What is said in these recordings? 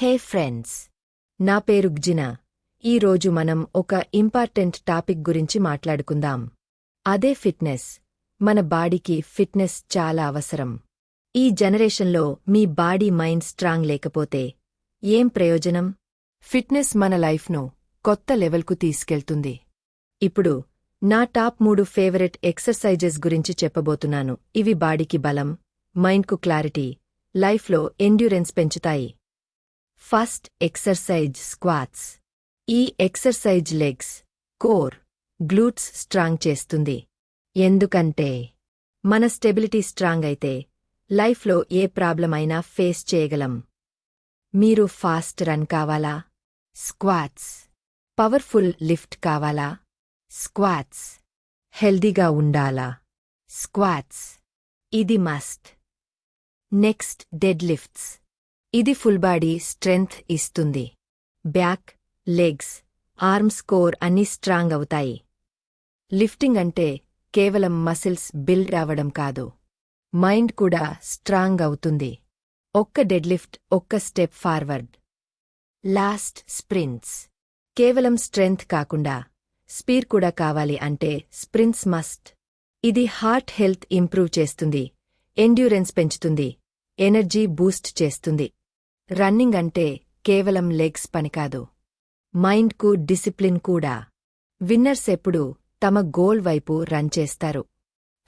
హే friends, నా పేరు గ్జినా. ఈరోజు మనం ఒక ఇంపార్టెంట్ టాపిక్ గురించి మాట్లాడుకుందాం. అదే ఫిట్నెస్. మన బాడీకి ఫిట్నెస్ చాలా అవసరం. ఈ జనరేషన్లో మీ బాడీ మైండ్ స్ట్రాంగ్ లేకపోతే ఏం ప్రయోజనం? ఫిట్నెస్ మన లైఫ్ను కొత్త లెవెల్కు తీసుకెళ్తుంది. ఇప్పుడు నా టాప్ 3 ఫేవరెట్ ఎక్సర్సైజెస్ గురించి చెప్పబోతున్నాను. ఇవి బాడీకి బలం, మైండ్కు క్లారిటీ, లైఫ్లో ఎండ్యూరెన్స్ పెంచుతాయి. First exercise squats. ఈ exercise legs, core, glutes strong చేస్తుంది. ఎందుకంటే మన స్టెబిలిటీ స్ట్రాంగ్ అయితే లైఫ్లో ఏ ప్రాబ్లం అయినా ఫేస్ చేయగలం. మీరు ఫాస్ట్ రన్ కావాలా? స్క్వాట్స్. పవర్ఫుల్ లిఫ్ట్ కావాలా? స్క్వాట్స్. హెల్దీగా ఉండాలా? స్క్వాట్స్. ఇది మస్ట్. Next dead lifts. ఇది ఫుల్ బాడీ స్ట్రెంగ్త్ ఇస్తుంది. బ్యాక్, లెగ్స్, ఆర్మ్స్, కోర్ అన్నీ స్ట్రాంగ్ అవుతాయి. లిఫ్టింగ్ అంటే కేవలం మసిల్స్ బిల్డ్ అవ్వడం కాదు, మైండ్ కూడా స్ట్రాంగ్ అవుతుంది. ఒక్క డెడ్ లిఫ్ట్, ఒక్క స్టెప్ ఫార్వర్డ్. Last sprints. కేవలం స్ట్రెంగ్త్ కాకుండా స్పీడ్ కూడా కావాలి అంటే స్ప్రింట్స్ మస్ట్. ఇది హార్ట్ హెల్త్ ఇంప్రూవ్ చేస్తుంది, ఎండ్యూరెన్స్ పెంచుతుంది, ఎనర్జీ బూస్ట్ చేస్తుంది. రన్నింగ్ అంటే కేవలం లెగ్స్ పనికాదు, మైండ్కు డిసిప్లిన్ కూడా. విన్నర్స్ ఎప్పుడూ తమ గోల్ వైపు రన్ చేస్తారు.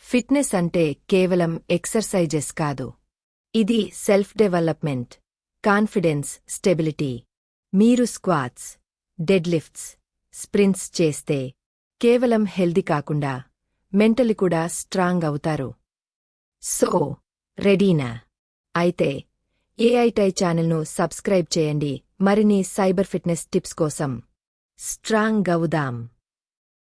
ఫిట్నెస్ అంటే కేవలం ఎక్సర్సైజెస్ కాదు, ఇది సెల్ఫ్ డెవలప్మెంట్, కాన్ఫిడెన్స్, స్టెబిలిటీ. మీరు స్క్వాట్స్, డెడ్ లిఫ్ట్స్, స్ప్రింట్స్ చేస్తే కేవలం హెల్దీ కాకుండా మెంటలి కూడా స్ట్రాంగ్ అవుతారు. సో రెడీనా? అయితే ఏఐటై ఛానల్ను సబ్స్క్రైబ్ చేయండి మరిన్ని సైబర్ ఫిట్నెస్ టిప్స్ కోసం. స్ట్రాంగ్ అవుదాం.